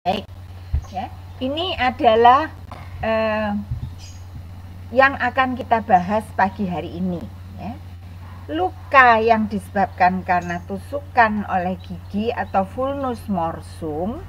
Baik, ya. Ini adalah yang akan kita bahas pagi hari ini, ya. Luka yang disebabkan karena tusukan oleh gigi atau vulnus morsum,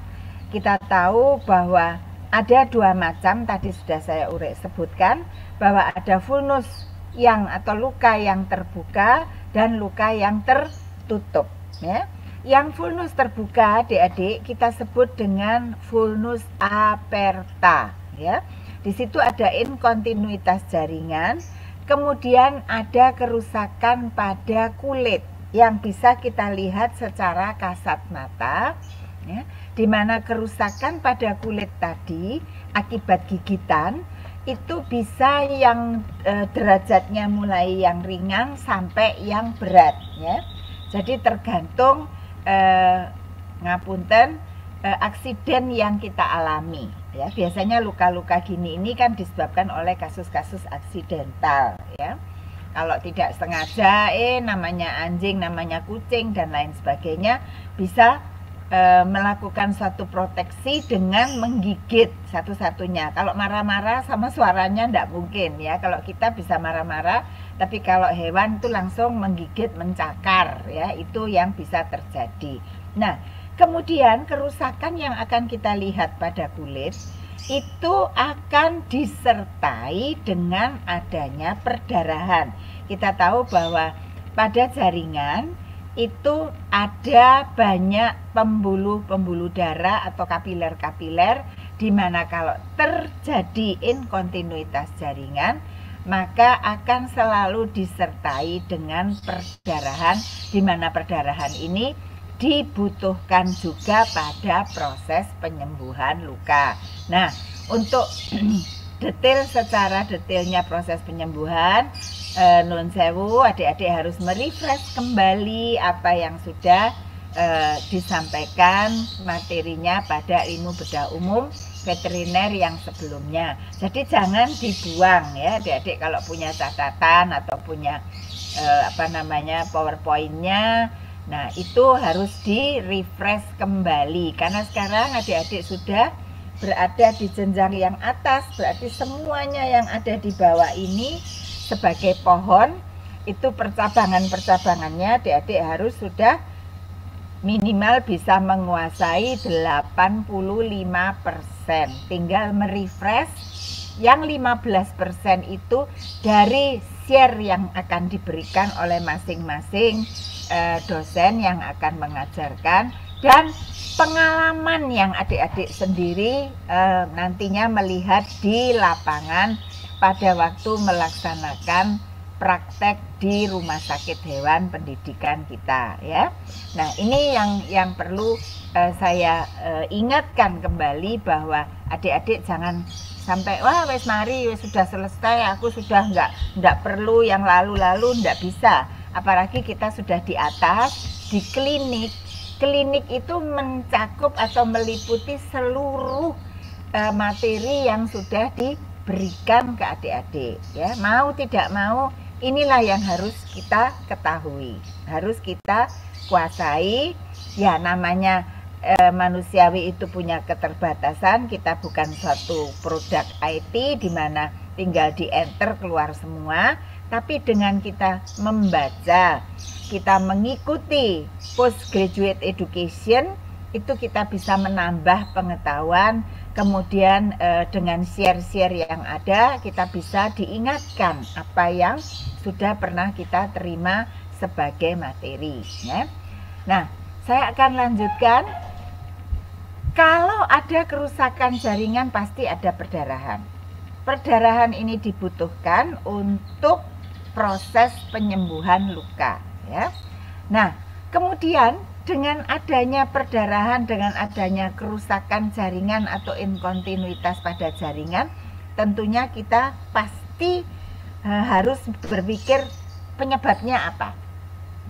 kita tahu bahwa ada dua macam, tadi sudah saya sebutkan, bahwa ada vulnus yang atau luka yang terbuka dan luka yang tertutup, ya. Yang vulnus terbuka, adik-adik, kita sebut dengan vulnus aperta, ya. Di situ ada inkontinuitas jaringan, kemudian ada kerusakan pada kulit yang bisa kita lihat secara kasat mata, ya, di mana kerusakan pada kulit tadi akibat gigitan itu bisa yang derajatnya mulai yang ringan sampai yang berat, ya. Jadi tergantung aksiden yang kita alami, ya. Biasanya luka-luka gini ini kan disebabkan oleh kasus-kasus aksidental, ya. Kalau tidak sengaja, namanya anjing, namanya kucing dan lain sebagainya, bisa melakukan suatu proteksi dengan menggigit satu-satunya. Kalau marah-marah sama suaranya tidak mungkin, ya. Kalau kita bisa marah-marah, tapi kalau hewan itu langsung menggigit, mencakar, ya, itu yang bisa terjadi. Nah, kemudian kerusakan yang akan kita lihat pada kulit itu akan disertai dengan adanya perdarahan. Kita tahu bahwa pada jaringan itu ada banyak pembuluh-pembuluh darah atau kapiler-kapiler, di mana kalau terjadi inkontinuitas jaringan maka akan selalu disertai dengan perdarahan, di mana perdarahan ini dibutuhkan juga pada proses penyembuhan luka. Nah, untuk secara detailnya proses penyembuhan, nun sewu, adik-adik harus merefresh kembali apa yang sudah disampaikan materinya pada ilmu bedah umum veteriner yang sebelumnya. Jadi jangan dibuang, ya adik-adik, kalau punya catatan atau punya PowerPoint-nya. Nah, itu harus di-refresh kembali karena sekarang adik-adik sudah berada di jenjang yang atas, berarti semuanya yang ada di bawah ini sebagai pohon itu percabangan-percabangannya adik-adik harus sudah minimal bisa menguasai 85%. Tinggal merefresh yang 15% itu dari share yang akan diberikan oleh masing-masing dosen yang akan mengajarkan dan pengalaman yang adik-adik sendiri nantinya melihat di lapangan pada waktu melaksanakan praktek di rumah sakit hewan pendidikan kita, ya. Nah, ini yang perlu saya ingatkan kembali bahwa adik-adik jangan sampai wah wes mari wes sudah selesai, aku sudah enggak perlu yang lalu-lalu, enggak bisa. Apalagi kita sudah di atas di klinik. Klinik itu mencakup atau meliputi seluruh materi yang sudah diberikan ke adik-adik, ya. Mau tidak mau, inilah yang harus kita ketahui, harus kita kuasai. Ya, namanya manusiawi itu punya keterbatasan. Kita bukan suatu produk IT di mana tinggal di enter keluar semua, tapi dengan kita membaca, kita mengikuti postgraduate education, itu kita bisa menambah pengetahuan. Kemudian dengan share-share yang ada, kita bisa diingatkan apa yang sudah pernah kita terima sebagai materi, ya. Nah, saya akan lanjutkan. Kalau ada kerusakan jaringan pasti ada perdarahan. Perdarahan ini dibutuhkan untuk proses penyembuhan luka, ya. Nah, kemudian dengan adanya perdarahan, dengan adanya kerusakan jaringan atau inkontinuitas pada jaringan, tentunya kita pasti harus berpikir penyebabnya apa,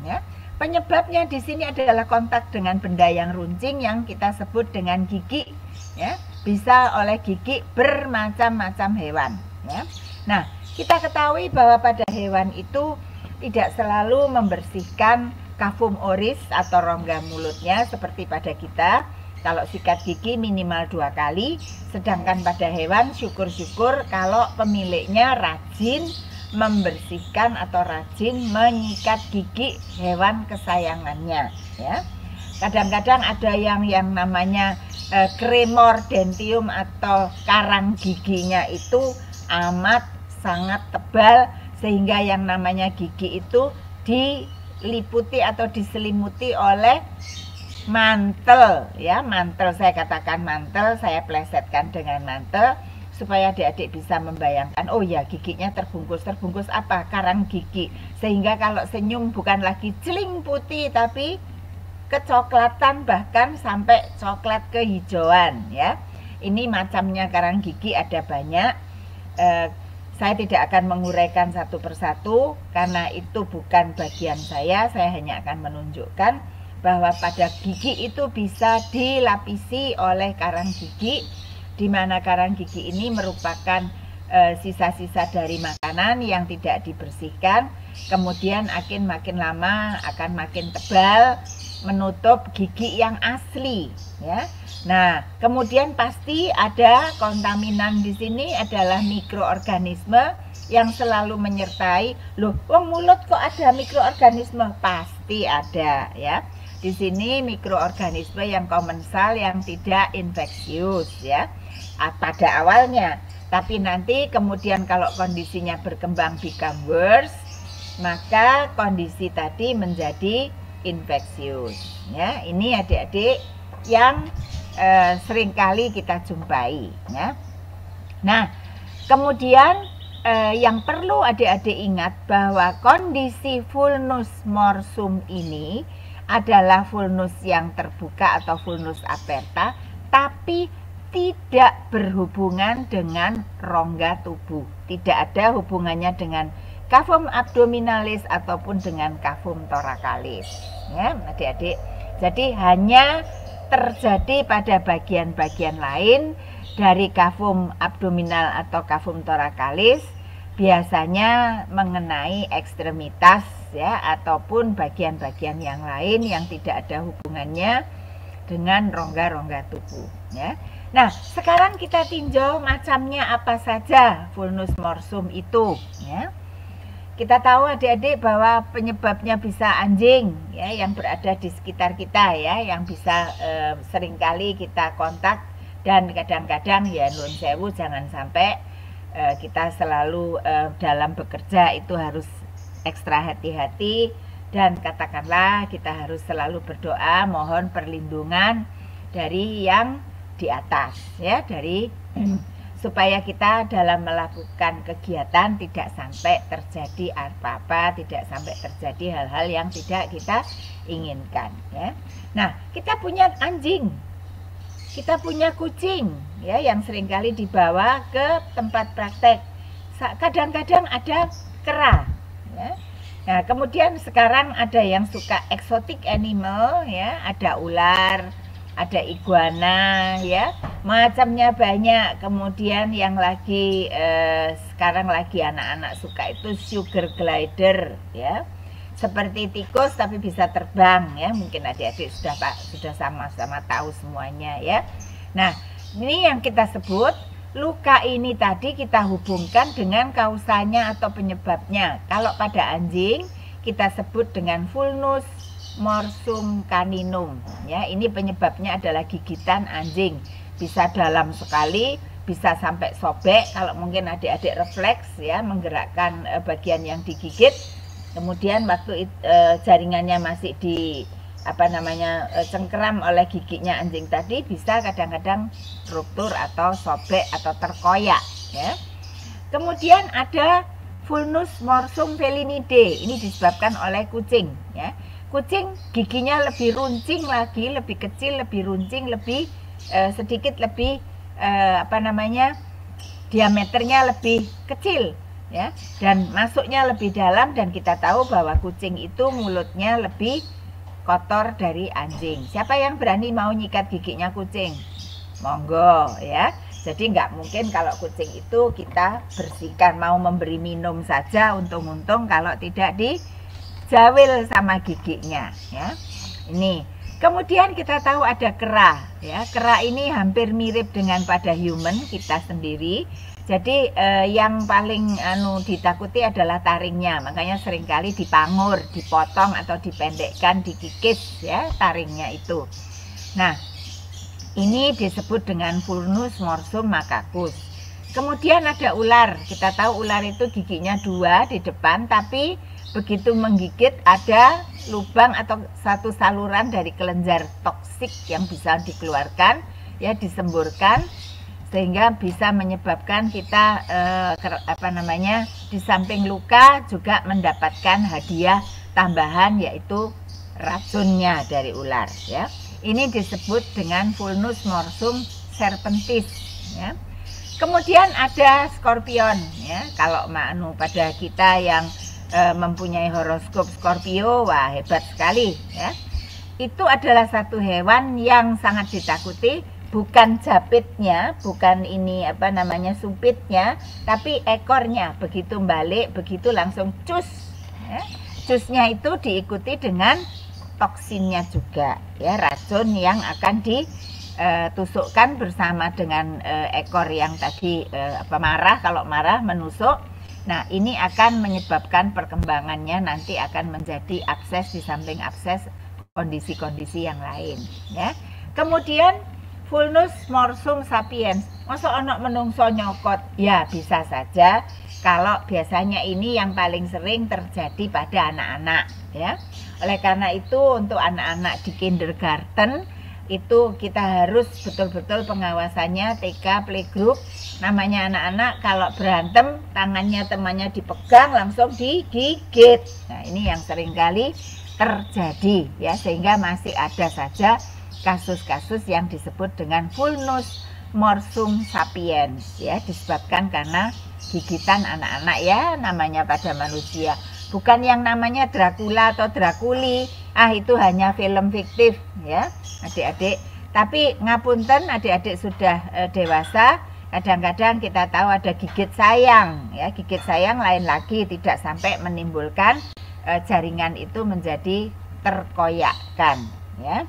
ya. Penyebabnya di sini adalah kontak dengan benda yang runcing yang kita sebut dengan gigi, ya. Bisa oleh gigi bermacam-macam hewan, ya. Nah, kita ketahui bahwa pada hewan itu tidak selalu membersihkan kafum oris atau rongga mulutnya seperti pada kita. Kalau sikat gigi minimal 2 kali, sedangkan pada hewan syukur-syukur kalau pemiliknya rajin membersihkan atau rajin menyikat gigi hewan kesayangannya, ya. Kadang-kadang ada yang namanya kremor dentium atau karang giginya itu amat sangat tebal, sehingga yang namanya gigi itu diliputi atau diselimuti oleh mantel, ya, mantel, saya katakan mantel, saya plesetkan dengan mantel supaya adik-adik bisa membayangkan, oh ya, giginya terbungkus apa? Karang gigi, sehingga kalau senyum bukan lagi celing putih tapi kecoklatan, bahkan sampai coklat kehijauan, ya. Ini macamnya karang gigi ada banyak. Saya tidak akan menguraikan satu persatu karena itu bukan bagian saya hanya akan menunjukkan bahwa pada gigi itu bisa dilapisi oleh karang gigi, di mana karang gigi ini merupakan sisa-sisa dari makanan yang tidak dibersihkan, kemudian makin lama akan makin tebal menutup gigi yang asli, ya. Nah, kemudian pasti ada kontaminan di sini adalah mikroorganisme yang selalu menyertai. Loh, mulut kok ada mikroorganisme? Pasti ada, ya. Di sini mikroorganisme yang komensal yang tidak infeksius, ya, pada awalnya. Tapi nanti kemudian kalau kondisinya berkembang become worse, maka kondisi tadi menjadi infeksius, ya. Ini adik-adik yang seringkali kita jumpai, ya. Nah, kemudian yang perlu adik-adik ingat bahwa kondisi vulnus morsum ini adalah vulnus yang terbuka atau vulnus aperta, tapi tidak berhubungan dengan rongga tubuh. Tidak ada hubungannya dengan cavum abdominalis ataupun dengan cavum thoracalis, ya adik-adik. Jadi hanya terjadi pada bagian-bagian lain dari cavum abdominal atau cavum thoracalis, biasanya mengenai ekstremitas, ya, ataupun bagian-bagian yang lain yang tidak ada hubungannya dengan rongga-rongga tubuh, ya. Nah, sekarang kita tinjau macamnya apa saja vulnus morsum itu, ya. Kita tahu adik-adik bahwa penyebabnya bisa anjing, ya, yang berada di sekitar kita, ya, yang bisa seringkali kita kontak, dan kadang-kadang ya nuwun sewu jangan sampai kita selalu dalam bekerja itu harus ekstra hati-hati, dan katakanlah kita harus selalu berdoa mohon perlindungan dari yang di atas, ya, dari supaya kita dalam melakukan kegiatan tidak sampai terjadi apa-apa, tidak sampai terjadi hal-hal yang tidak kita inginkan, ya. Nah, kita punya anjing, kita punya kucing, ya, yang seringkali dibawa ke tempat praktek. Kadang-kadang ada kera, ya. Nah, kemudian sekarang ada yang suka exotic animal, ya, ada ular, ada iguana, ya, macamnya banyak. Kemudian yang lagi sekarang lagi anak-anak suka itu sugar glider, ya, seperti tikus tapi bisa terbang, ya. Mungkin adik-adik sudah sama-sama tahu semuanya, ya. Nah, ini yang kita sebut luka ini tadi kita hubungkan dengan kausanya atau penyebabnya. Kalau pada anjing kita sebut dengan vulnus morsum caninum, ya. Ini penyebabnya adalah gigitan anjing, bisa dalam sekali, bisa sampai sobek. Kalau mungkin adik-adik refleks, ya, menggerakkan bagian yang digigit, kemudian waktu jaringannya masih di cengkeram oleh giginya anjing tadi, bisa kadang-kadang ruptur atau sobek atau terkoyak, ya. Kemudian ada vulnus morsum felinidae, ini disebabkan oleh kucing, ya. Kucing giginya lebih runcing lagi, lebih kecil, lebih runcing, lebih sedikit lebih diameternya lebih kecil, ya, dan masuknya lebih dalam, dan kita tahu bahwa kucing itu mulutnya lebih kotor dari anjing. Siapa yang berani mau nyikat giginya kucing? Monggo, ya. Jadi nggak mungkin kalau kucing itu kita bersihkan, mau memberi minum saja untung-untung kalau tidak dijawil sama giginya, ya. Ini Kemudian kita tahu ada kera, ya. Kera ini hampir mirip dengan pada human kita sendiri. Jadi yang paling ditakuti adalah taringnya, makanya seringkali dipangur, dipotong atau dipendekkan, dikikis ya taringnya itu. Nah, ini disebut dengan Vulnus morsum macacus. Kemudian ada ular. Kita tahu ular itu giginya 2 di depan, tapi begitu menggigit ada lubang atau satu saluran dari kelenjar toksik yang bisa dikeluarkan, ya, disemburkan, sehingga bisa menyebabkan kita di samping luka juga mendapatkan hadiah tambahan, yaitu racunnya dari ular, ya. Ini disebut dengan Vulnus morsum serpentis, ya. Kemudian ada skorpion, ya. Kalau pada kita yang mempunyai horoskop Scorpio, wah hebat sekali, ya. Itu adalah satu hewan yang sangat ditakuti, bukan japitnya, bukan ini supitnya, tapi ekornya. Begitu balik, begitu langsung cus, ya. Cusnya itu diikuti dengan toksinnya juga, ya, racun yang akan ditusukkan bersama dengan ekor yang tadi marah. Kalau marah menusuk. Nah, ini akan menyebabkan perkembangannya nanti akan menjadi abses, di samping abses kondisi-kondisi yang lain, ya. Kemudian Vulnus morsum sapiens, masa ono menungso nyokot? Ya, bisa saja. Kalau biasanya ini yang paling sering terjadi pada anak-anak, ya. Oleh karena itu untuk anak-anak di kindergarten itu kita harus betul-betul pengawasannya, TK, playgroup. Namanya anak-anak kalau berantem tangannya temannya dipegang langsung digigit. Nah, ini yang seringkali terjadi, ya, sehingga masih ada saja kasus-kasus yang disebut dengan Vulnus morsum sapiens, ya, disebabkan karena gigitan anak-anak, ya, namanya pada manusia. Bukan yang namanya Dracula atau Draculi, itu hanya film fiktif, ya, adik-adik. Tapi ngapunten, adik-adik sudah dewasa, kadang-kadang kita tahu ada gigit sayang, ya. Gigit sayang lain lagi, tidak sampai menimbulkan jaringan itu menjadi terkoyakkan, ya.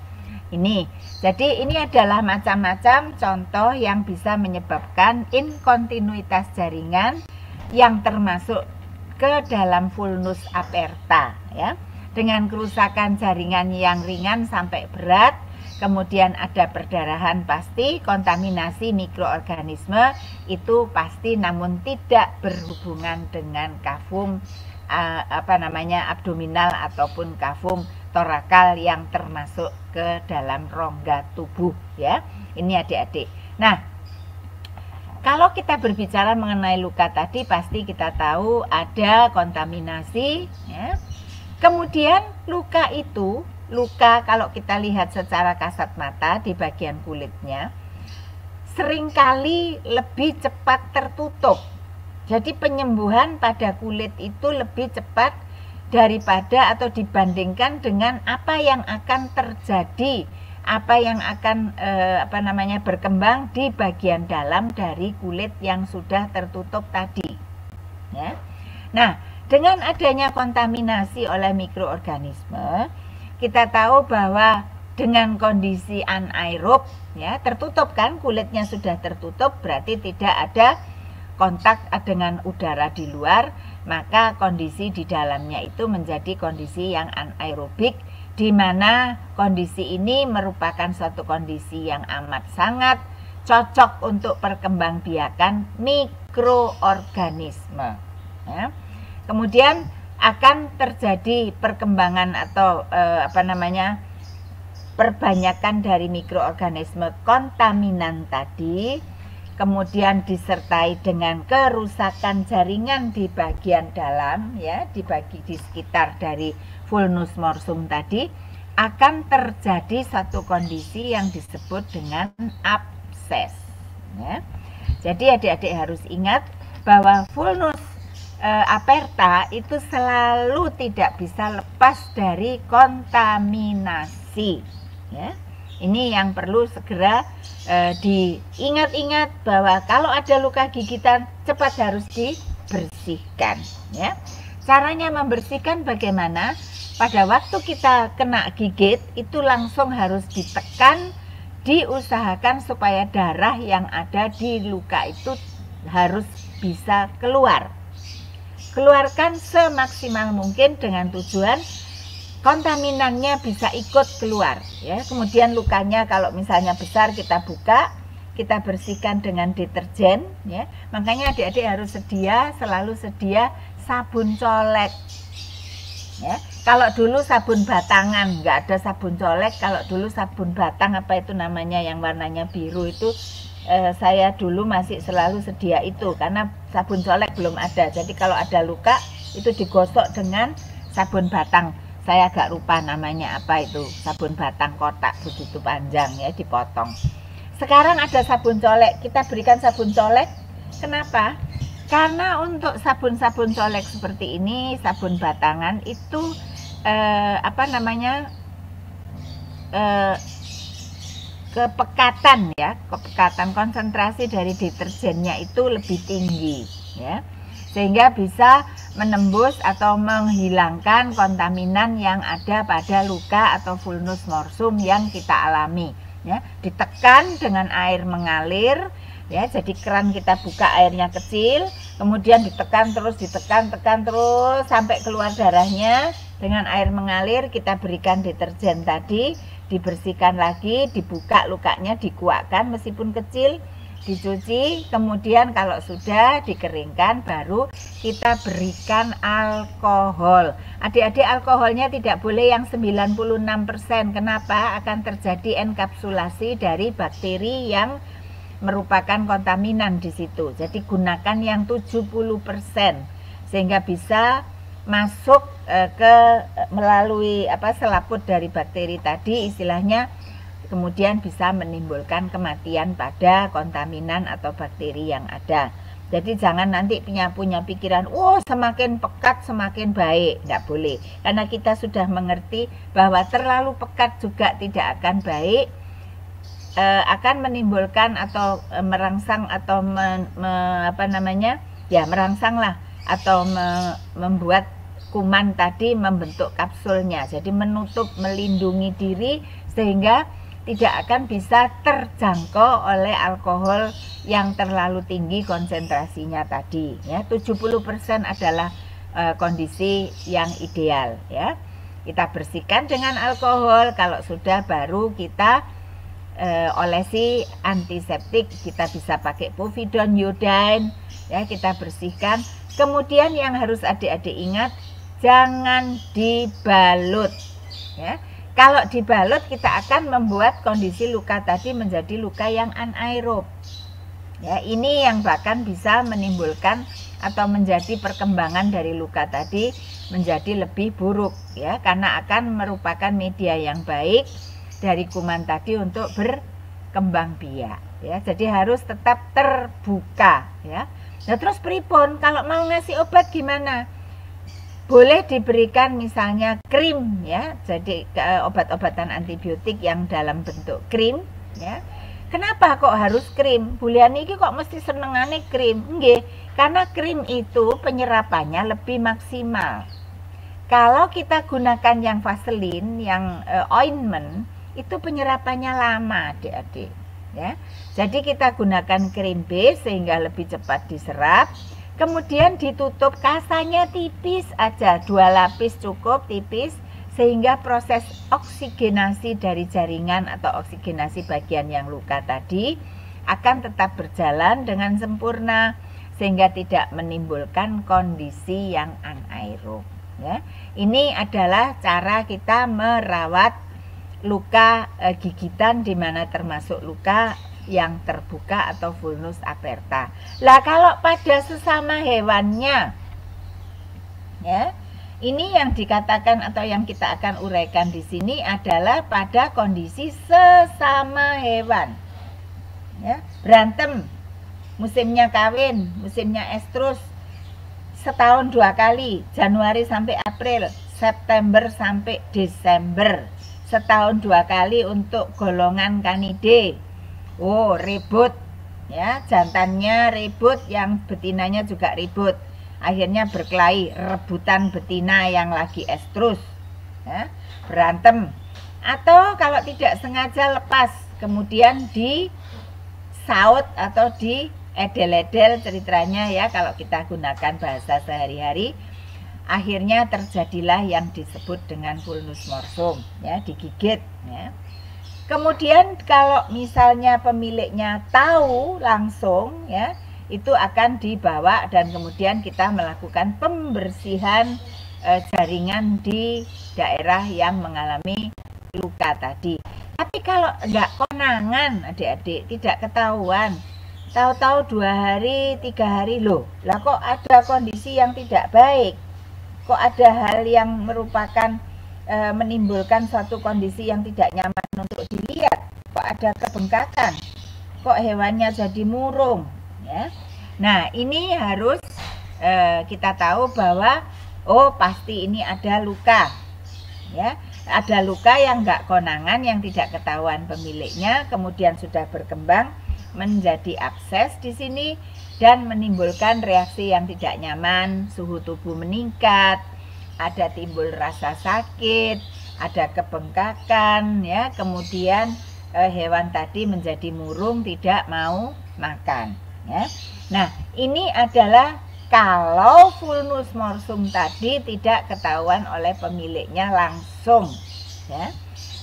Jadi ini adalah macam-macam contoh yang bisa menyebabkan inkontinuitas jaringan yang termasuk ke dalam Vulnus aperta, ya. Dengan kerusakan jaringan yang ringan sampai berat, kemudian ada perdarahan pasti, kontaminasi mikroorganisme itu pasti, namun tidak berhubungan dengan kafum abdominal ataupun kafum torakal yang termasuk ke dalam rongga tubuh, ya. Ini adik-adik. Nah, kalau kita berbicara mengenai luka tadi, pasti kita tahu ada kontaminasi, ya. Kemudian luka itu, kalau kita lihat secara kasat mata di bagian kulitnya, seringkali lebih cepat tertutup. Jadi penyembuhan pada kulit itu lebih cepat daripada atau dibandingkan dengan apa yang akan terjadi, apa yang akan berkembang di bagian dalam dari kulit yang sudah tertutup tadi, ya. Nah, dengan adanya kontaminasi oleh mikroorganisme, kita tahu bahwa dengan kondisi anaerob, ya, tertutup kan, kulitnya sudah tertutup, berarti tidak ada kontak dengan udara di luar, maka kondisi di dalamnya itu menjadi kondisi yang anaerobik, di mana kondisi ini merupakan suatu kondisi yang amat sangat cocok untuk perkembangbiakan mikroorganisme, ya. Kemudian akan terjadi perkembangan atau perbanyakan dari mikroorganisme kontaminan tadi, kemudian disertai dengan kerusakan jaringan di bagian dalam, ya, di sekitar dari Vulnus morsum tadi, akan terjadi satu kondisi yang disebut dengan abses, ya. Jadi adik-adik harus ingat bahwa Vulnus aperta itu selalu tidak bisa lepas dari kontaminasi, ya. Ini yang perlu segera diingat-ingat, bahwa kalau ada luka gigitan cepat harus dibersihkan, ya. Caranya membersihkan bagaimana? pada waktu kita kena gigit itu langsung harus ditekan, diusahakan supaya darah yang ada di luka itu harus bisa keluar. Keluarkan semaksimal mungkin dengan tujuan kontaminannya bisa ikut keluar ya. Kemudian lukanya kalau misalnya besar kita buka, kita bersihkan dengan deterjen ya. Makanya adik-adik harus selalu sedia sabun colek ya. Kalau dulu sabun batangan, nggak ada sabun colek. Kalau dulu sabun batang apa itu namanya yang warnanya biru itu, saya dulu masih selalu sedia itu karena sabun colek belum ada. Jadi kalau ada luka itu digosok dengan sabun batang. Saya agak lupa namanya apa itu, sabun batang kotak begitu panjang ya, dipotong. Sekarang ada sabun colek, kita berikan sabun colek. Kenapa? Karena untuk sabun-sabun colek seperti ini, sabun batangan itu kepekatan ya, kepekatan konsentrasi dari deterjennya itu lebih tinggi ya, sehingga bisa menembus atau menghilangkan kontaminan yang ada pada luka atau vulnus morsum yang kita alami ya. Ditekan dengan air mengalir ya, jadi keran kita buka airnya kecil, kemudian ditekan terus sampai keluar darahnya. Dengan air mengalir kita berikan deterjen tadi, dibersihkan lagi, dibuka lukanya, dikuakkan meskipun kecil, dicuci, kemudian kalau sudah dikeringkan baru kita berikan alkohol. Adik-adik, alkoholnya tidak boleh yang 96%. Kenapa? Akan terjadi enkapsulasi dari bakteri yang merupakan kontaminan di situ. Jadi gunakan yang 70% sehingga bisa masuk melalui selaput dari bakteri tadi istilahnya, kemudian bisa menimbulkan kematian pada kontaminan atau bakteri yang ada. Jadi jangan nanti punya pikiran, semakin pekat semakin baik. Tidak boleh, karena kita sudah mengerti bahwa terlalu pekat juga tidak akan baik, akan menimbulkan atau merangsang atau merangsang lah, atau membuat kuman tadi membentuk kapsulnya, jadi menutup, melindungi diri sehingga tidak akan bisa terjangkau oleh alkohol yang terlalu tinggi konsentrasinya tadi ya. 70% adalah kondisi yang ideal ya. Kita bersihkan dengan alkohol, kalau sudah baru kita olesi antiseptik, kita bisa pakai povidone iodine ya, kita bersihkan. Kemudian yang harus adik-adik ingat, jangan dibalut ya. Kalau dibalut kita akan membuat kondisi luka tadi menjadi luka yang anaerob ya. Ini yang bahkan bisa menimbulkan atau menjadi perkembangan dari luka tadi menjadi lebih buruk ya, karena akan merupakan media yang baik dari kuman tadi untuk berkembang biak ya. Jadi harus tetap terbuka ya. Nah terus pripun kalau mau ngasih obat gimana? Boleh diberikan misalnya krim ya, jadi obat-obatan antibiotik yang dalam bentuk krim ya. Kenapa kok harus krim? Bulian ini kok mesti senengane krim? Nggih, karena krim itu penyerapannya lebih maksimal. Kalau kita gunakan yang vaselin, yang ointment, itu penyerapannya lama adik-adik ya. Jadi kita gunakan krim base sehingga lebih cepat diserap. Kemudian ditutup, kasanya tipis aja, 2 lapis cukup, tipis, sehingga proses oksigenasi dari jaringan atau oksigenasi bagian yang luka tadi akan tetap berjalan dengan sempurna sehingga tidak menimbulkan kondisi yang anaerob ya. Ini adalah cara kita merawat luka gigitan, di mana termasuk luka yang terbuka atau vulnus aperta. Lah kalau pada sesama hewannya ya, ini yang dikatakan atau yang kita akan uraikan di sini adalah pada kondisi sesama hewan ya. Berantem, musimnya kawin, musimnya estrus, setahun 2 kali, Januari sampai April, September sampai Desember, setahun 2 kali untuk golongan Canidae. Ribut ya, jantannya ribut, yang betinanya juga ribut, akhirnya berkelahi, rebutan betina yang lagi estrus ya, berantem, atau kalau tidak sengaja lepas kemudian disaut atau diedel-edel ceritanya ya, kalau kita gunakan bahasa sehari-hari, akhirnya terjadilah yang disebut dengan vulnus morsum, ya, digigit, ya. Kemudian kalau misalnya pemiliknya tahu langsung, ya, itu akan dibawa dan kemudian kita melakukan pembersihan jaringan di daerah yang mengalami luka tadi. Tapi kalau enggak konangan adik-adik, tidak ketahuan, tahu-tahu 2 hari 3 hari, loh lah kok ada kondisi yang tidak baik, kok ada hal yang merupakan menimbulkan suatu kondisi yang tidak nyaman untuk dilihat, kok ada kebengkakan, kok hewannya jadi murung, ya. Nah, ini harus kita tahu bahwa oh pasti ini ada luka, ya, ada luka yang enggak konangan, yang tidak ketahuan pemiliknya, kemudian sudah berkembang menjadi abses di sini dan menimbulkan reaksi yang tidak nyaman, suhu tubuh meningkat, ada timbul rasa sakit, ada kebengkakan, ya, kemudian hewan tadi menjadi murung, tidak mau makan, ya. Nah, ini adalah kalau vulnus morsum tadi tidak ketahuan oleh pemiliknya langsung, ya,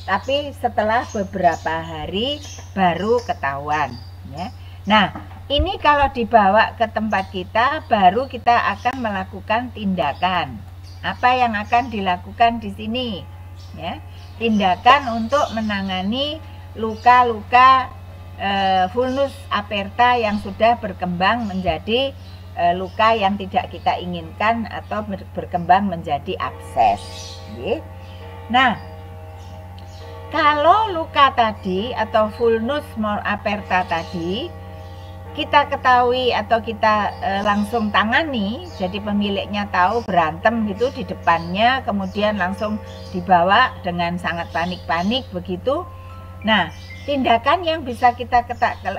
tapi setelah beberapa hari baru ketahuan, ya. Nah, ini kalau dibawa ke tempat kita, baru kita akan melakukan tindakan. Apa yang akan dilakukan di sini, ya? Tindakan untuk menangani luka-luka vulnus aperta yang sudah berkembang menjadi luka yang tidak kita inginkan atau berkembang menjadi abses. Nah, kalau luka tadi atau vulnus aperta tadi kita ketahui atau kita langsung tangani, jadi pemiliknya tahu berantem gitu di depannya, kemudian langsung dibawa dengan sangat panik-panik begitu. Nah, tindakan yang bisa kita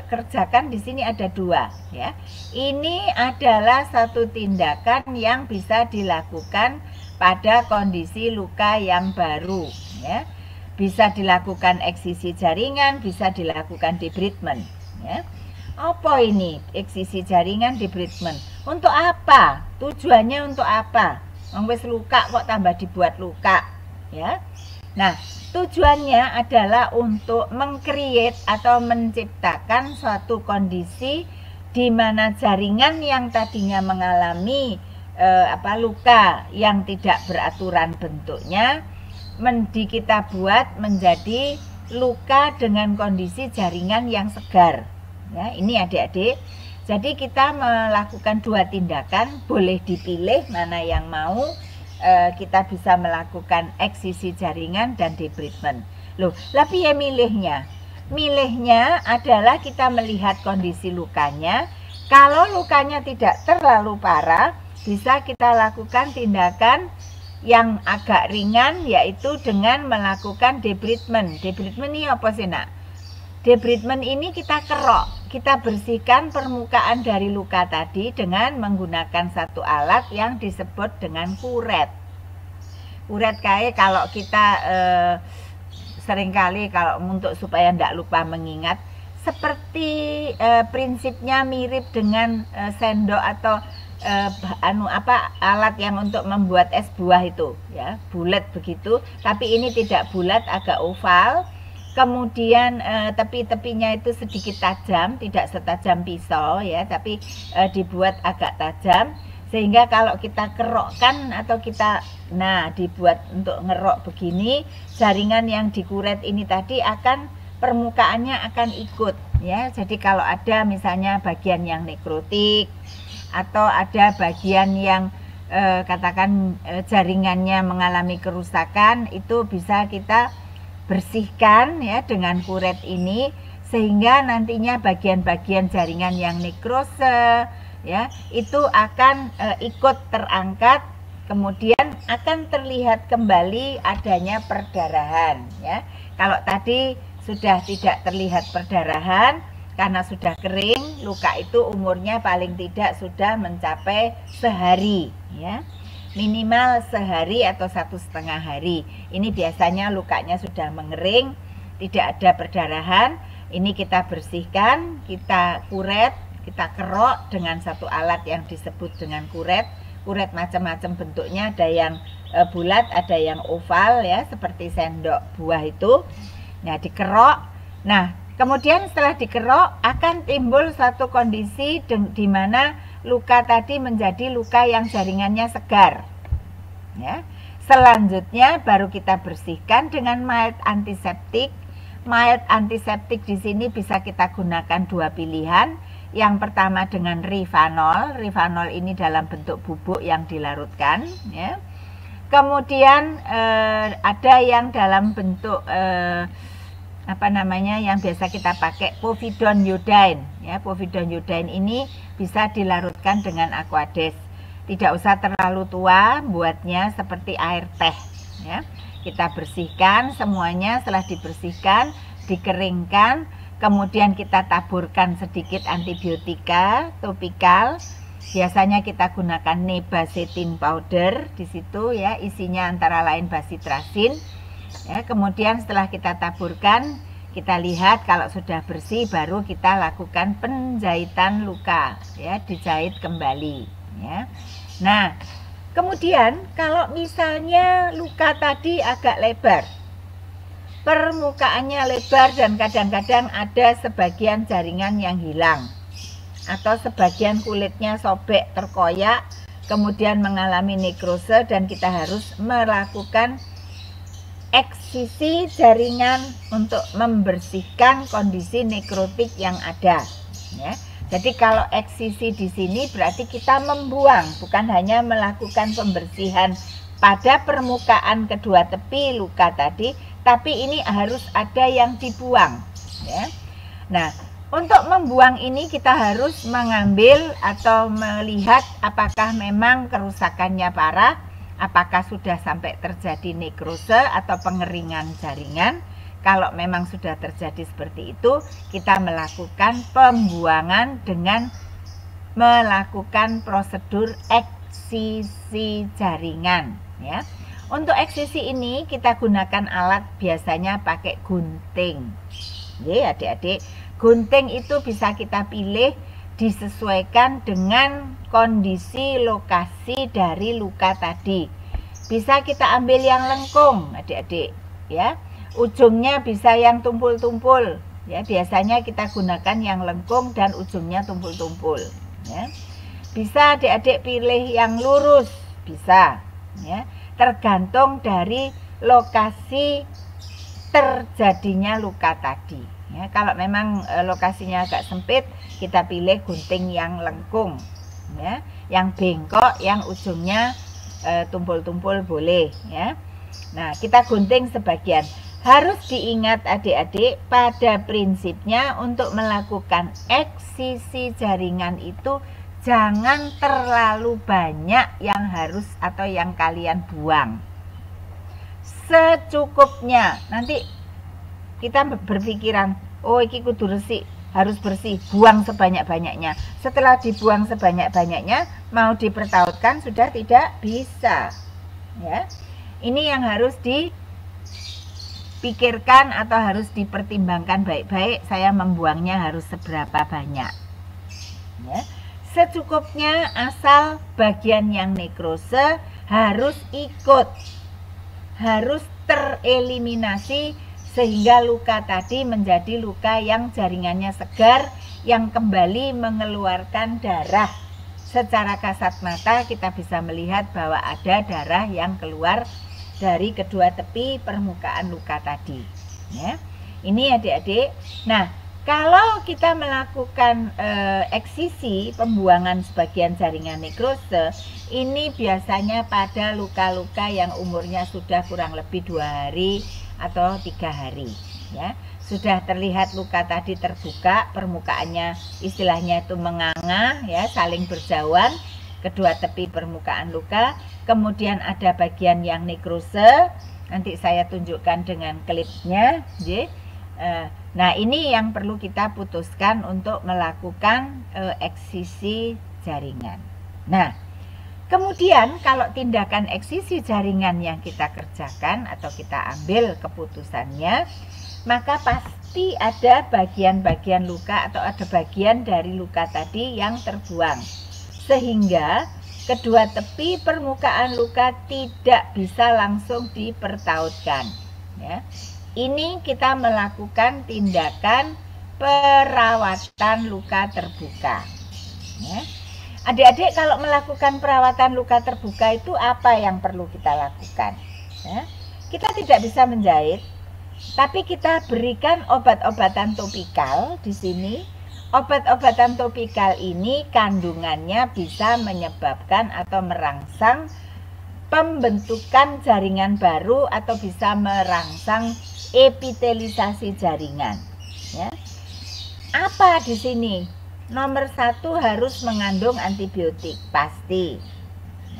kerjakan di sini ada 2, ya. Ini adalah satu tindakan yang bisa dilakukan pada kondisi luka yang baru, ya. Bisa dilakukan eksisi jaringan, bisa dilakukan debridement, ya. Apa ini eksisi jaringan, debridement? Untuk apa? Tujuannya untuk apa? Wis luka kok tambah dibuat luka, ya. Nah, tujuannya adalah untuk meng-create atau menciptakan suatu kondisi di mana jaringan yang tadinya mengalami luka yang tidak beraturan bentuknya, kita buat menjadi luka dengan kondisi jaringan yang segar. Ya, ini adik-adik. Jadi kita melakukan 2 tindakan, boleh dipilih mana yang mau. Kita bisa melakukan eksisi jaringan dan debridement. Loh, tapi ya milihnya. Milihnya adalah kita melihat kondisi lukanya. Kalau lukanya tidak terlalu parah, bisa kita lakukan tindakan yang agak ringan, yaitu dengan melakukan debridement. Debridement ini apa sih, Nak? Debridement ini kita kerok, kita bersihkan permukaan dari luka tadi dengan menggunakan satu alat yang disebut dengan kuret. Kuret kayak kalau kita seringkali kalau untuk supaya tidak lupa mengingat, seperti prinsipnya mirip dengan sendok atau alat yang untuk membuat es buah itu, ya, bulat begitu, tapi ini tidak bulat, agak oval. Kemudian tepi-tepinya itu sedikit tajam, tidak setajam pisau, ya, tapi dibuat agak tajam sehingga kalau kita kerokkan atau kita dibuat untuk ngerok begini, jaringan yang dikuret ini tadi akan permukaannya akan ikut, ya. Jadi kalau ada misalnya bagian yang nekrotik atau ada bagian yang katakan jaringannya mengalami kerusakan, itu bisa kita bersihkan, ya, dengan kuret ini sehingga nantinya bagian-bagian jaringan yang nekrose, ya, itu akan ikut terangkat, kemudian akan terlihat kembali adanya perdarahan, ya. Kalau tadi sudah tidak terlihat perdarahan karena sudah kering, luka itu umurnya paling tidak sudah mencapai sehari, ya. minimal sehari atau 1,5 hari. Ini biasanya lukanya sudah mengering, tidak ada perdarahan. Ini kita bersihkan, kita kuret, kita kerok dengan satu alat yang disebut dengan kuret. Kuret macam-macam bentuknya, ada yang bulat, ada yang oval ya, seperti sendok buah itu. Nah, dikerok. Nah, kemudian setelah dikerok akan timbul satu kondisi di mana luka tadi menjadi luka yang jaringannya segar. Ya. Selanjutnya baru kita bersihkan dengan mild antiseptik. Mild antiseptik di sini bisa kita gunakan dua pilihan. Yang pertama dengan Rivanol. Rivanol ini dalam bentuk bubuk yang dilarutkan. Ya. Kemudian ada yang dalam bentuk yang biasa kita pakai, povidone iodine. Ya, povidone iodine ini bisa dilarutkan dengan Aquades. Tidak usah terlalu tua, buatnya seperti air teh. Ya. Kita bersihkan semuanya, setelah dibersihkan, dikeringkan, kemudian kita taburkan sedikit antibiotika topikal. Biasanya kita gunakan nebacetin powder di situ ya, isinya antara lain basitrasin. Ya, kemudian setelah kita taburkan, kita lihat kalau sudah bersih, baru kita lakukan penjahitan luka, ya, dijahit kembali. Ya. Nah, kemudian kalau misalnya luka tadi agak lebar, permukaannya lebar dan kadang-kadang ada sebagian jaringan yang hilang, atau sebagian kulitnya sobek, terkoyak, kemudian mengalami nekrose dan kita harus melakukan eksisi jaringan untuk membersihkan kondisi nekrotik yang ada. Ya. Jadi kalau eksisi di sini berarti kita membuang, bukan hanya melakukan pembersihan pada permukaan kedua tepi luka tadi, tapi ini harus ada yang dibuang. Ya. Nah, untuk membuang ini kita harus mengambil atau melihat apakah memang kerusakannya parah, apakah sudah sampai terjadi nekrose atau pengeringan jaringan. Kalau memang sudah terjadi seperti itu, kita melakukan pembuangan dengan melakukan prosedur eksisi jaringan. Ya. Untuk eksisi ini kita gunakan alat biasanya pakai gunting. Ya, adik-adik, gunting itu bisa kita pilih disesuaikan dengan kondisi lokasi dari luka tadi. Bisa kita ambil yang lengkung, adik-adik, ya. Ujungnya bisa yang tumpul-tumpul, ya. Biasanya kita gunakan yang lengkung dan ujungnya tumpul-tumpul, ya. Bisa adik-adik pilih yang lurus, bisa, ya. Tergantung dari lokasi terjadinya luka tadi. Ya, kalau memang lokasinya agak sempit, kita pilih gunting yang lengkung, ya. Yang bengkok, yang ujungnya tumpul-tumpul boleh, ya. Nah, kita gunting sebagian. Harus diingat adik-adik, pada prinsipnya untuk melakukan eksisi jaringan itu jangan terlalu banyak yang harus atau yang kalian buang. Secukupnya. Nanti kita berpikiran, oh iki kudu resik, harus bersih, buang sebanyak-banyaknya. Setelah dibuang sebanyak-banyaknya, mau dipertautkan sudah tidak bisa. Ya. Ini yang harus dipikirkan atau harus dipertimbangkan baik-baik, saya membuangnya harus seberapa banyak. Ya. Secukupnya, asal bagian yang nekrose harus ikut, harus tereliminasi, sehingga luka tadi menjadi luka yang jaringannya segar, yang kembali mengeluarkan darah. Secara kasat mata kita bisa melihat bahwa ada darah yang keluar dari kedua tepi permukaan luka tadi. Ya. Ini adik-adik. Nah, kalau kita melakukan eksisi, pembuangan sebagian jaringan nekrose, ini biasanya pada luka-luka yang umurnya sudah kurang lebih 2 hari atau 3 hari. Ya. Sudah terlihat luka tadi terbuka, permukaannya istilahnya itu menganga, ya, saling berjauhan, kedua tepi permukaan luka. Kemudian ada bagian yang nekrose, nanti saya tunjukkan dengan klipnya. Nah, ini yang perlu kita putuskan untuk melakukan eksisi jaringan. Nah, Kemudian kalau tindakan eksisi jaringan yang kita kerjakan atau kita ambil keputusannya, maka pasti ada bagian-bagian luka atau ada bagian dari luka tadi yang terbuang. Sehingga kedua tepi permukaan luka tidak bisa langsung dipertautkan. Ya. Ini kita melakukan tindakan perawatan luka terbuka. Ya. Adik-adik, kalau melakukan perawatan luka terbuka itu apa yang perlu kita lakukan? Ya, kita tidak bisa menjahit, tapi kita berikan obat-obatan topikal di sini. Obat-obatan topikal ini kandungannya bisa menyebabkan atau merangsang pembentukan jaringan baru atau bisa merangsang epitelisasi jaringan. Ya. Apa di sini? Nomor 1 harus mengandung antibiotik, pasti.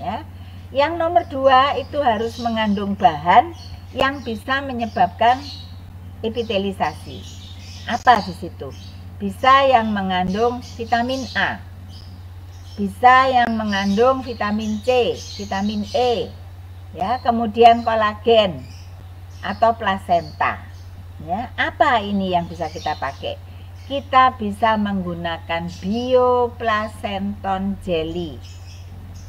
Ya. Yang nomor 2 itu harus mengandung bahan yang bisa menyebabkan epitelisasi. Apa di situ? Bisa yang mengandung vitamin A, bisa yang mengandung vitamin C, vitamin E, ya, kemudian kolagen atau plasenta. Ya, apa ini yang bisa kita pakai? Kita bisa menggunakan bioplacenton jelly.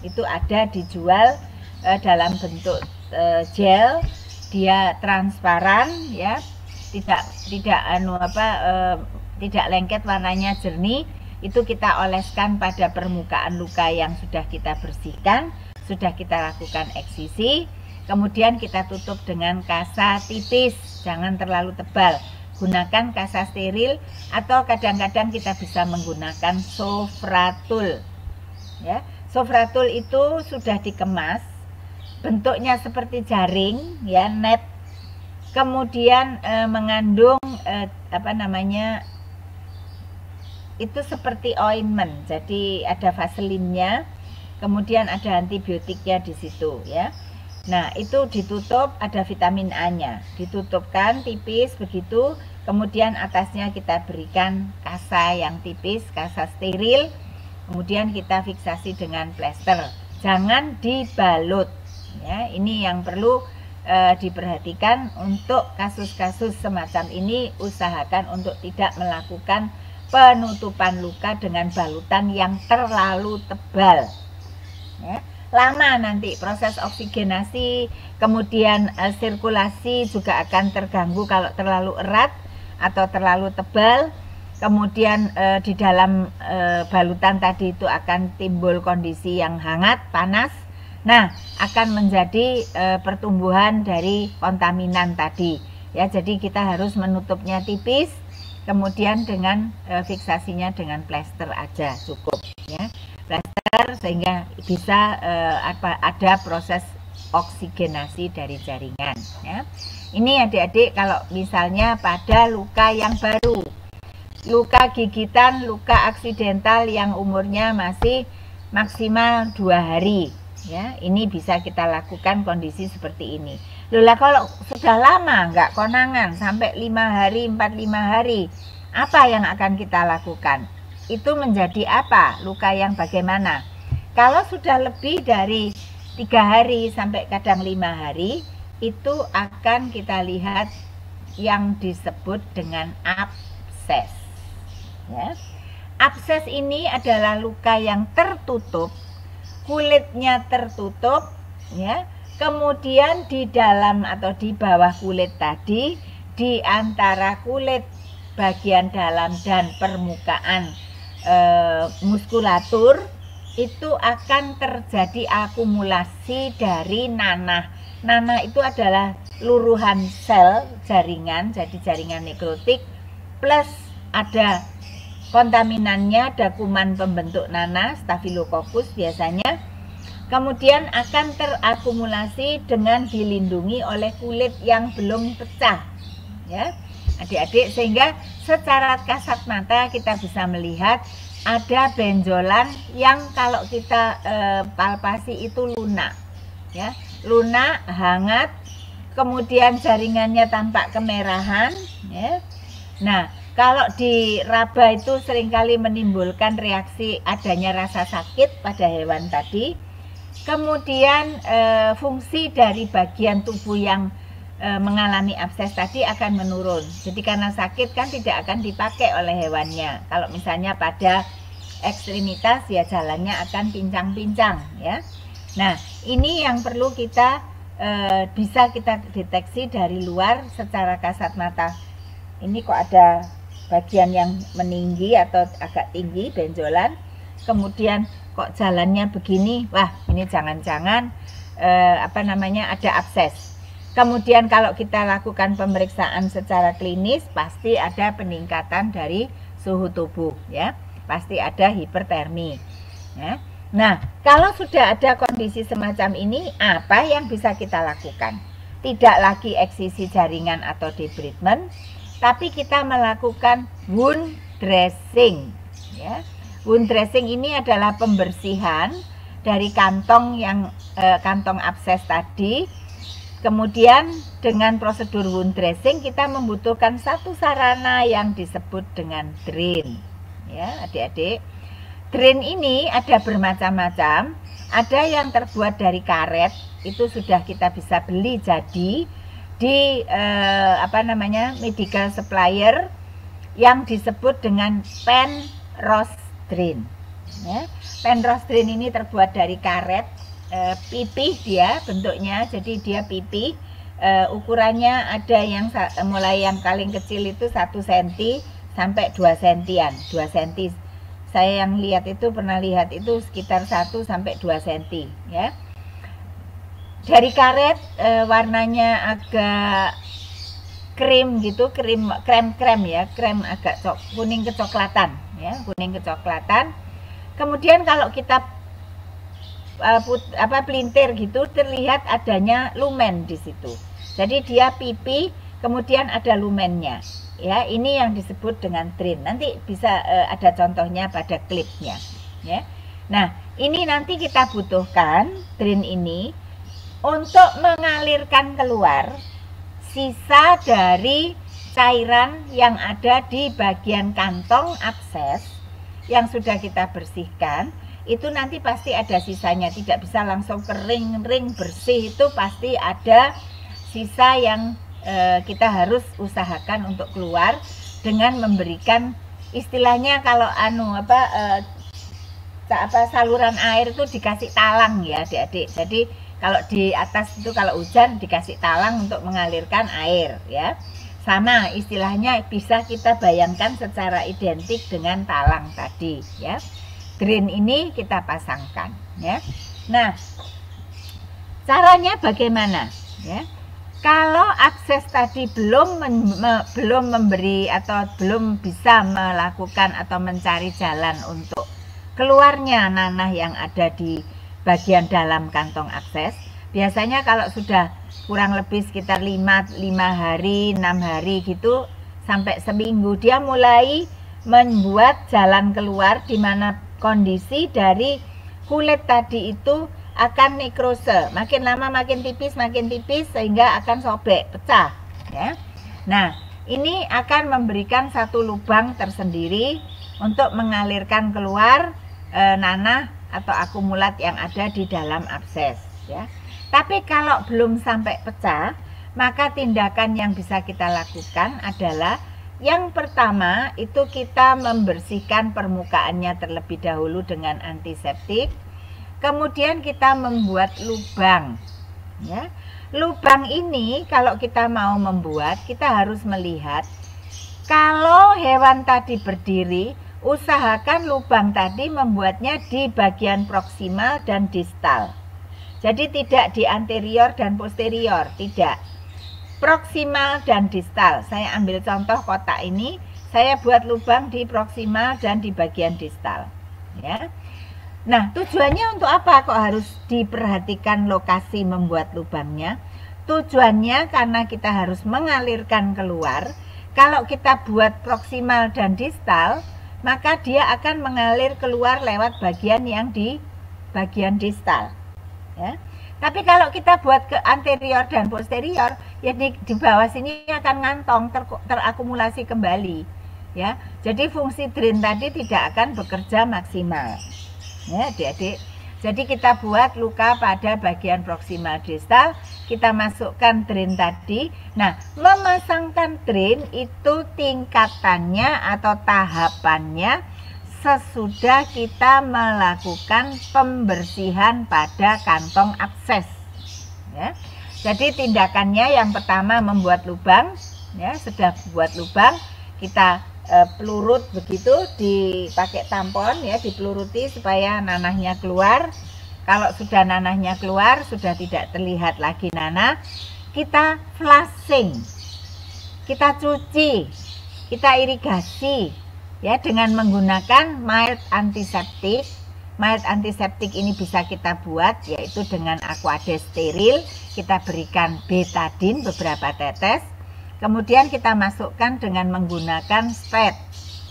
Itu ada dijual dalam bentuk gel, dia transparan, ya, tidak lengket, warnanya jernih. Itu kita oleskan pada permukaan luka yang sudah kita bersihkan, sudah kita lakukan eksisi. Kemudian kita tutup dengan kasa tipis, jangan terlalu tebal. Gunakan kasa steril atau kadang-kadang kita bisa menggunakan sofratul. Ya, sofratul itu sudah dikemas, bentuknya seperti jaring, ya, net. Kemudian mengandung itu seperti ointment, jadi ada vaselinnya, kemudian ada antibiotiknya di situ, ya. Nah, itu ditutup, ada vitamin A-nya, ditutupkan tipis begitu. Kemudian atasnya kita berikan kasa yang tipis, kasa steril. Kemudian kita fiksasi dengan plester. Jangan dibalut. Ya, ini yang perlu diperhatikan untuk kasus-kasus semacam ini. Usahakan untuk tidak melakukan penutupan luka dengan balutan yang terlalu tebal. Ya. Lama nanti proses oksigenasi, kemudian sirkulasi juga akan terganggu kalau terlalu erat atau terlalu tebal. Kemudian di dalam balutan tadi itu akan timbul kondisi yang hangat, panas. Nah, akan menjadi pertumbuhan dari kontaminan tadi. Ya, jadi kita harus menutupnya tipis, kemudian dengan fiksasinya dengan plester aja cukup, ya. Plester sehingga bisa ada proses oksigenasi dari jaringan, ya. Ini adik-adik kalau misalnya pada luka yang baru, luka gigitan, luka aksidental yang umurnya masih maksimal 2 hari, ya, ini bisa kita lakukan kondisi seperti ini. Loh, kalau sudah lama nggak konangan sampai 5 hari, 4-5 hari, apa yang akan kita lakukan? Itu menjadi apa? Luka yang bagaimana? Kalau sudah lebih dari 3 hari sampai kadang 5 hari, itu akan kita lihat yang disebut dengan abses. Ya. Abses ini adalah luka yang tertutup, kulitnya tertutup, ya. Kemudian di dalam atau di bawah kulit tadi, di antara kulit bagian dalam dan permukaan muskulatur, itu akan terjadi akumulasi dari nanah. Nanah itu adalah luruhan sel jaringan, jadi jaringan nekrotik, plus ada kontaminannya, ada kuman pembentuk nanah, Staphylococcus biasanya. Kemudian akan terakumulasi dengan dilindungi oleh kulit yang belum pecah, ya adik-adik, sehingga secara kasat mata kita bisa melihat ada benjolan yang kalau kita palpasi itu lunak, ya, lunak, hangat, kemudian jaringannya tampak kemerahan, ya. Nah, kalau diraba itu seringkali menimbulkan reaksi adanya rasa sakit pada hewan tadi. kemudian fungsi dari bagian tubuh yang mengalami abses tadi akan menurun. Jadi karena sakit kan tidak akan dipakai oleh hewannya. Kalau misalnya pada ekstremitas ya jalannya akan pincang-pincang ya. Nah, ini yang perlu kita bisa kita deteksi dari luar secara kasat mata. Ini kok ada bagian yang meninggi atau agak tinggi, benjolan. Kemudian kok jalannya begini, wah ini jangan-jangan ada abses. Kemudian kalau kita lakukan pemeriksaan secara klinis pasti ada peningkatan dari suhu tubuh ya, pasti ada hipertermi ya. Nah, kalau sudah ada kondisi semacam ini, apa yang bisa kita lakukan? Tidak lagi eksisi jaringan atau debridement, tapi kita melakukan wound dressing ya. Wound dressing ini adalah pembersihan dari kantong yang kantong abses tadi. Kemudian dengan prosedur wound dressing kita membutuhkan satu sarana yang disebut dengan drain ya adik-adik. Drain ini ada bermacam-macam, ada yang terbuat dari karet, itu sudah kita bisa beli jadi di medical supplier yang disebut dengan Penrose drain ya. Penrose drain ini terbuat dari karet, pipih dia bentuknya, jadi dia pipih, ukurannya ada yang mulai yang paling kecil itu 1 cm sampai 2 cm-an, 2 cm. Saya yang lihat itu pernah lihat itu sekitar 1 sampai 2 cm ya. Dari karet, warnanya agak krim gitu, krem ya, krem agak kuning kecoklatan ya, kuning kecoklatan. Kemudian kalau kita pelintir gitu terlihat adanya lumen di situ. Jadi dia pipi, kemudian ada lumennya. Ya, ini yang disebut dengan drain. Nanti bisa ada contohnya pada klipnya. Ya. Nah, ini nanti kita butuhkan drain ini untuk mengalirkan keluar sisa dari cairan yang ada di bagian kantong abses yang sudah kita bersihkan. Itu nanti pasti ada sisanya, tidak bisa langsung kering bersih, itu pasti ada sisa yang kita harus usahakan untuk keluar dengan memberikan istilahnya kalau saluran air itu dikasih talang ya adik-adik. Jadi kalau di atas itu kalau hujan dikasih talang untuk mengalirkan air ya. Sama istilahnya bisa kita bayangkan secara identik dengan talang tadi ya. Drain ini kita pasangkan ya. Nah, caranya bagaimana ya? Kalau akses tadi belum memberi atau belum bisa melakukan atau mencari jalan untuk keluarnya nanah yang ada di bagian dalam kantong akses, biasanya kalau sudah kurang lebih sekitar 5 hari, 6 hari gitu sampai seminggu dia mulai membuat jalan keluar di mana kondisi dari kulit tadi itu akan nekrose, makin lama makin tipis sehingga akan sobek, pecah ya. Nah, ini akan memberikan satu lubang tersendiri untuk mengalirkan keluar nanah atau akumulat yang ada di dalam abses ya. Tapi kalau belum sampai pecah, maka tindakan yang bisa kita lakukan adalah yang pertama itu kita membersihkan permukaannya terlebih dahulu dengan antiseptik. Kemudian kita membuat lubang ya. Lubang ini kalau kita mau membuat, kita harus melihat kalau hewan tadi berdiri, usahakan lubang tadi membuatnya di bagian proksimal dan distal. Jadi tidak di anterior dan posterior, tidak. Proksimal dan distal. Saya ambil contoh kotak ini, saya buat lubang di proksimal dan di bagian distal ya. Nah, tujuannya untuk apa kok harus diperhatikan lokasi membuat lubangnya? Tujuannya karena kita harus mengalirkan keluar. Kalau kita buat proksimal dan distal, maka dia akan mengalir keluar lewat bagian yang di bagian distal ya. Tapi kalau kita buat ke anterior dan posterior, ya di bawah sini akan ngantong, terakumulasi kembali ya. Jadi fungsi drain tadi tidak akan bekerja maksimal ya adik-adik. Jadi kita buat luka pada bagian proksimal distal, kita masukkan drain tadi. Nah, memasangkan drain itu tingkatannya atau tahapannya sesudah kita melakukan pembersihan pada kantong abses. Ya. Jadi tindakannya yang pertama membuat lubang, ya, sudah buat lubang, kita pelurut begitu, dipakai tampon, ya, dipeluruti supaya nanahnya keluar. Kalau sudah nanahnya keluar, sudah tidak terlihat lagi nanah, kita flushing, kita cuci, kita irigasi, ya, dengan menggunakan mild antiseptik. Mild antiseptik ini bisa kita buat yaitu dengan Aquades steril, kita berikan betadine beberapa tetes. Kemudian kita masukkan dengan menggunakan spet,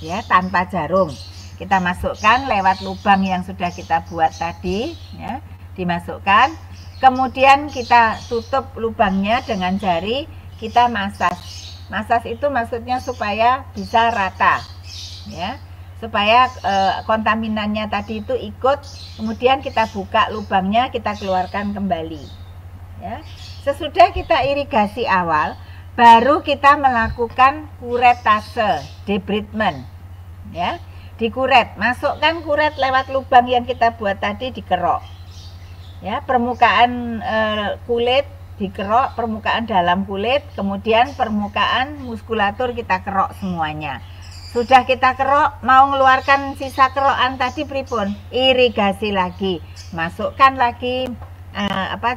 ya, tanpa jarum. Kita masukkan lewat lubang yang sudah kita buat tadi, ya, dimasukkan. Kemudian kita tutup lubangnya dengan jari, kita masas. Masas itu maksudnya supaya bisa rata, ya, supaya kontaminannya tadi itu ikut. Kemudian kita buka lubangnya, kita keluarkan kembali, ya. Sesudah kita irigasi awal, baru kita melakukan kuretase, debridement, ya, dikuret, masukkan kuret lewat lubang yang kita buat tadi, dikerok, ya, permukaan kulit dikerok, permukaan dalam kulit, kemudian permukaan muskulatur kita kerok semuanya. Sudah kita kerok, mau mengeluarkan sisa kerokan tadi pripun, irigasi lagi, masukkan lagi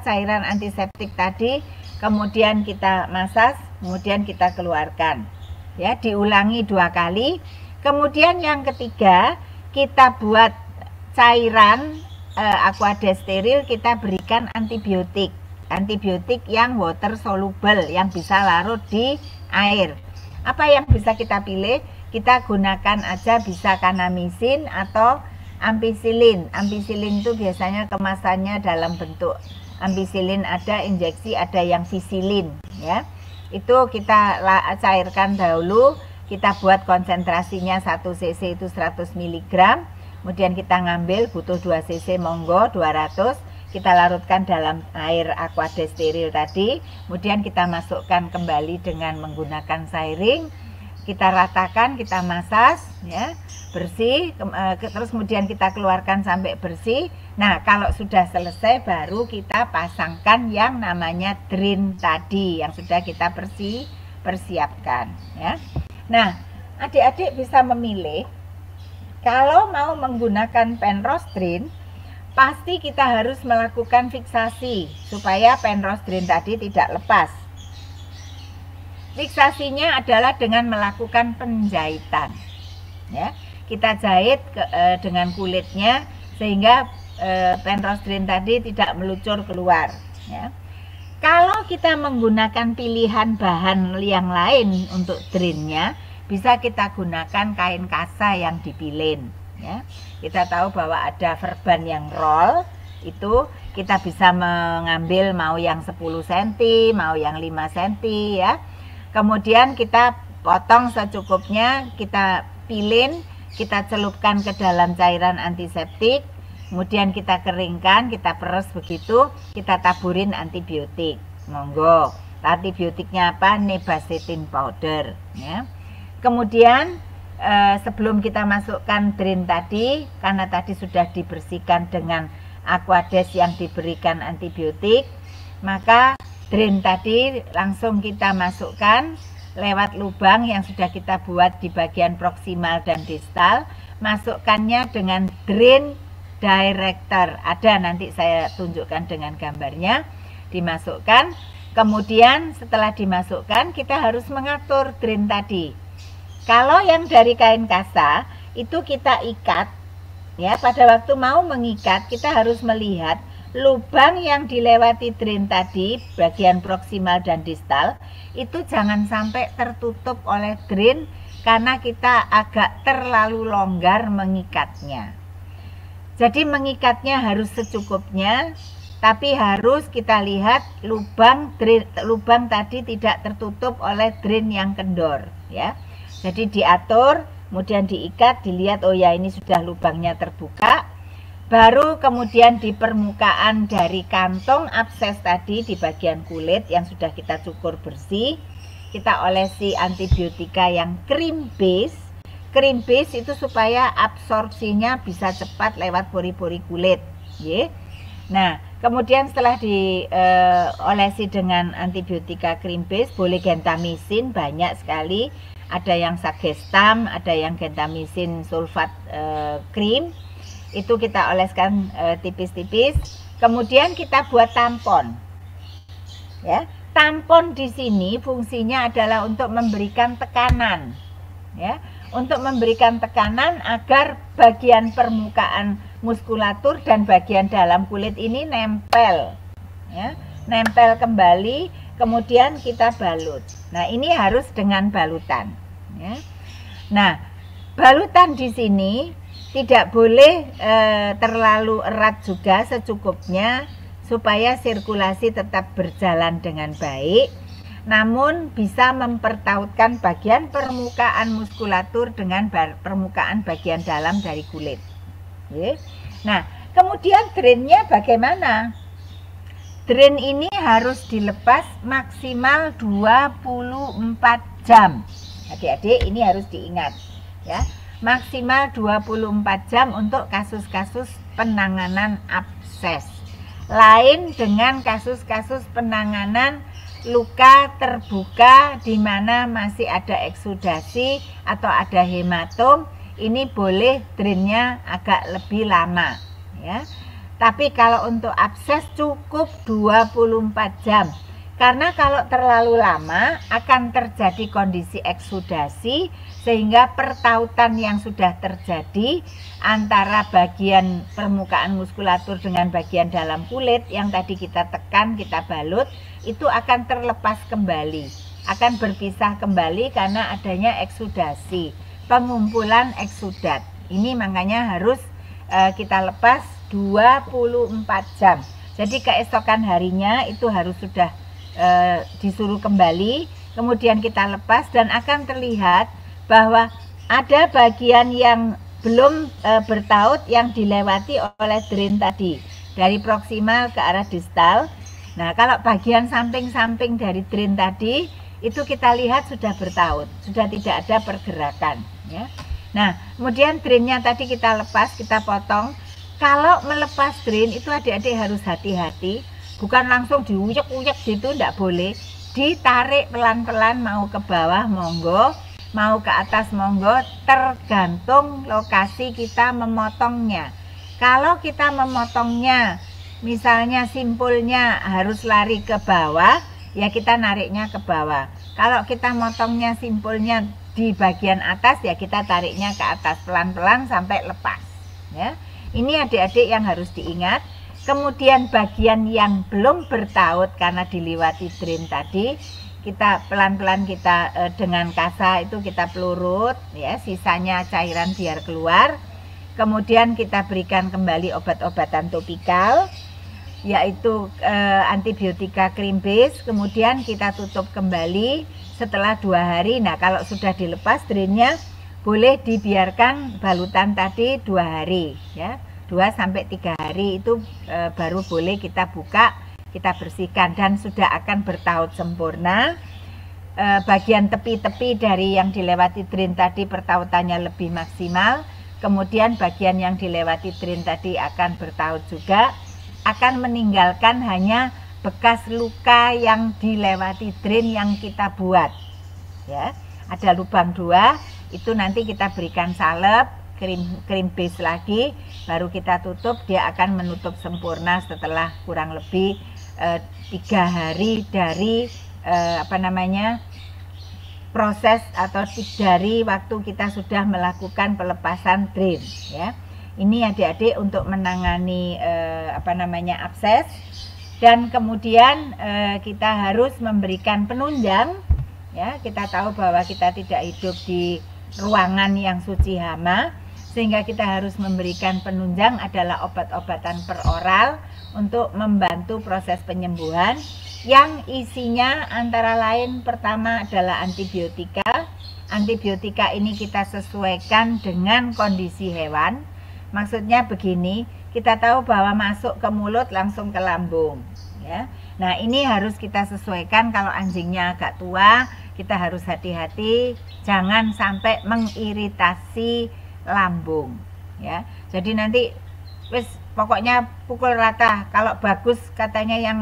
cairan antiseptik tadi, kemudian kita masas, kemudian kita keluarkan, ya, diulangi 2 kali. Kemudian yang ketiga, kita buat cairan Aquades steril, kita berikan antibiotik, antibiotik yang water soluble, yang bisa larut di air. Apa yang bisa kita pilih? Kita gunakan aja, bisa kanamisin atau ampicillin. Ampicillin itu biasanya kemasannya dalam bentuk ampicillin, ada injeksi, ada yang visilin, ya. Itu kita cairkan dahulu, kita buat konsentrasinya 1 cc itu 100 mg, kemudian kita ngambil, butuh 2 cc, monggo 200, kita larutkan dalam air Aquades steril tadi, kemudian kita masukkan kembali dengan menggunakan sairing, kita ratakan, kita masas, ya, bersih, terus kemudian kita keluarkan sampai bersih. Nah, kalau sudah selesai baru kita pasangkan yang namanya drain tadi yang sudah kita persiapkan, ya. Nah, adik-adik bisa memilih, kalau mau menggunakan Penrose drain, pasti kita harus melakukan fiksasi supaya Penrose drain tadi tidak lepas. Fiksasinya adalah dengan melakukan penjahitan, ya. Kita jahit dengan kulitnya sehingga Penrose drain tadi tidak melucur keluar, ya. Kalau kita menggunakan pilihan bahan yang lain untuk drainnya, bisa kita gunakan kain kasa yang dipilin, ya. Kita tahu bahwa ada verban yang roll, itu kita bisa mengambil mau yang 10 cm, mau yang 5 cm, ya. Kemudian kita potong secukupnya, kita pilin, kita celupkan ke dalam cairan antiseptik, kemudian kita keringkan, kita peres begitu, kita taburin antibiotik. Monggo, antibiotiknya apa? Nebacetin powder, ya. Kemudian sebelum kita masukkan drain tadi, karena tadi sudah dibersihkan dengan Aquades yang diberikan antibiotik, maka drain tadi langsung kita masukkan lewat lubang yang sudah kita buat di bagian proksimal dan distal. Masukkannya dengan drain director, ada, nanti saya tunjukkan dengan gambarnya. Dimasukkan, kemudian setelah dimasukkan kita harus mengatur drain tadi. Kalau yang dari kain kasa itu kita ikat, ya, pada waktu mau mengikat kita harus melihat lubang yang dilewati drain tadi, bagian proksimal dan distal, itu jangan sampai tertutup oleh drain karena kita agak terlalu longgar mengikatnya. Jadi mengikatnya harus secukupnya, tapi harus kita lihat lubang tadi tidak tertutup oleh drain yang kendor, ya. Jadi diatur, kemudian diikat, dilihat, oh ya ini sudah lubangnya terbuka. Baru kemudian di permukaan dari kantong abses tadi di bagian kulit yang sudah kita cukur bersih, kita olesi antibiotika yang cream base. Cream base itu supaya absorpsinya bisa cepat lewat pori-pori kulit. Nah, kemudian setelah diolesi dengan antibiotika cream base, boleh gentamisin banyak sekali. Ada yang sagestam, ada yang gentamisin sulfat cream. Itu kita oleskan tipis-tipis. Kemudian kita buat tampon. Ya, tampon di sini fungsinya adalah untuk memberikan tekanan. Ya, untuk memberikan tekanan agar bagian permukaan muskulatur dan bagian dalam kulit ini nempel, ya, nempel kembali, kemudian kita balut. Nah, ini harus dengan balutan, ya. Nah, balutan di sini tidak boleh terlalu erat juga, secukupnya supaya sirkulasi tetap berjalan dengan baik. Namun bisa mempertautkan bagian permukaan muskulatur dengan permukaan bagian dalam dari kulit. Nah, kemudian drainnya bagaimana? Drain ini harus dilepas maksimal 24 jam. Adik-adik ini harus diingat, ya. Maksimal 24 jam untuk kasus-kasus penanganan abses. Lain dengan kasus-kasus penanganan luka terbuka di mana masih ada eksudasi atau ada hematom, ini boleh drainnya agak lebih lama, ya. Tapi kalau untuk abses cukup 24 jam. Karena kalau terlalu lama akan terjadi kondisi eksudasi sehingga pertautan yang sudah terjadi antara bagian permukaan muskulatur dengan bagian dalam kulit yang tadi kita tekan, kita balut, itu akan terlepas kembali, akan berpisah kembali karena adanya eksudasi, pengumpulan eksudat. Ini makanya harus kita lepas 24 jam. Jadi keesokan harinya itu harus sudah disuruh kembali, kemudian kita lepas dan akan terlihat bahwa ada bagian yang belum bertaut yang dilewati oleh drain tadi dari proksimal ke arah distal. Nah, kalau bagian samping-samping dari drain tadi itu kita lihat sudah bertaut, sudah tidak ada pergerakan, ya. Nah, kemudian drainnya tadi kita lepas, kita potong. Kalau melepas drain itu adik-adik harus hati-hati, bukan langsung diuyek-uyek gitu, tidak boleh. Ditarik pelan-pelan, mau ke bawah monggo, mau ke atas monggo, tergantung lokasi kita memotongnya. Kalau kita memotongnya, misalnya simpulnya harus lari ke bawah, ya kita nariknya ke bawah. Kalau kita motongnya simpulnya di bagian atas, ya kita tariknya ke atas pelan-pelan sampai lepas, ya. Ini adik-adik yang harus diingat. Kemudian bagian yang belum bertaut karena dilewati drain tadi, kita pelan-pelan kita dengan kasa itu kita pelurut, ya, sisanya cairan biar keluar. Kemudian kita berikan kembali obat-obatan topikal, yaitu antibiotika cream base. Kemudian kita tutup kembali setelah 2 hari. Nah, kalau sudah dilepas drainnya, boleh dibiarkan balutan tadi 2 hari, ya. 2-3 hari itu baru boleh kita buka, kita bersihkan dan sudah akan bertaut sempurna. Bagian tepi-tepi dari yang dilewati drain tadi pertautannya lebih maksimal. Kemudian bagian yang dilewati drain tadi akan bertaut juga, akan meninggalkan hanya bekas luka yang dilewati drain yang kita buat, ya. Ada lubang 2, itu nanti kita berikan salep cream base lagi, baru kita tutup. Dia akan menutup sempurna setelah kurang lebih 3 hari dari proses atau dari waktu kita sudah melakukan pelepasan drain, ya. Ini adik-adik untuk menangani abses. Dan kemudian kita harus memberikan penunjang, ya. Kita tahu bahwa kita tidak hidup di ruangan yang suci hama, sehingga kita harus memberikan penunjang adalah obat-obatan peroral untuk membantu proses penyembuhan, yang isinya antara lain pertama adalah antibiotika. Antibiotika ini kita sesuaikan dengan kondisi hewan. Maksudnya begini, kita tahu bahwa masuk ke mulut langsung ke lambung, ya. Nah, ini harus kita sesuaikan. Kalau anjingnya agak tua, kita harus hati-hati, jangan sampai mengiritasi lambung, ya. Jadi nanti wis pokoknya pukul rata. Kalau bagus katanya yang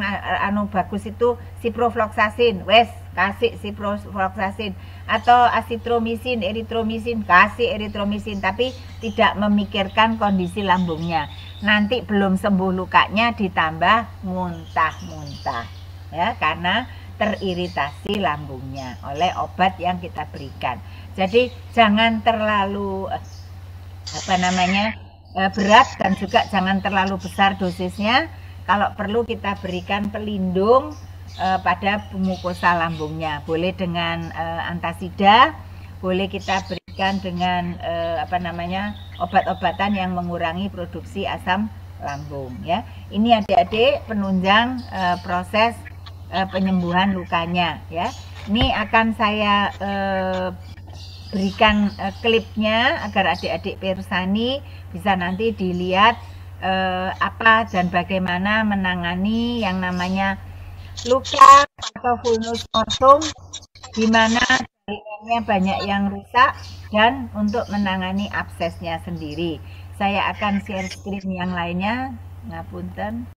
bagus itu ciprofloxacin, wes kasih ciprofloxacin, atau asitromisin, eritromisin, kasih eritromisin, tapi tidak memikirkan kondisi lambungnya. Nanti belum sembuh lukanya ditambah muntah-muntah, ya, karena teriritasi lambungnya oleh obat yang kita berikan. Jadi jangan terlalu berat, dan juga jangan terlalu besar dosisnya. Kalau perlu kita berikan pelindung pada mukosa lambungnya, boleh dengan antasida, boleh kita berikan dengan obat-obatan yang mengurangi produksi asam lambung, ya. Ini adik-adik penunjang proses penyembuhan lukanya, ya. Ini akan saya berikan klipnya agar adik-adik Pirsani bisa nanti dilihat apa dan bagaimana menangani yang namanya luka atau vulnus mortum, di mana jaringannya banyak yang rusak, dan untuk menangani absesnya sendiri. Saya akan share screen yang lainnya, ngapunten.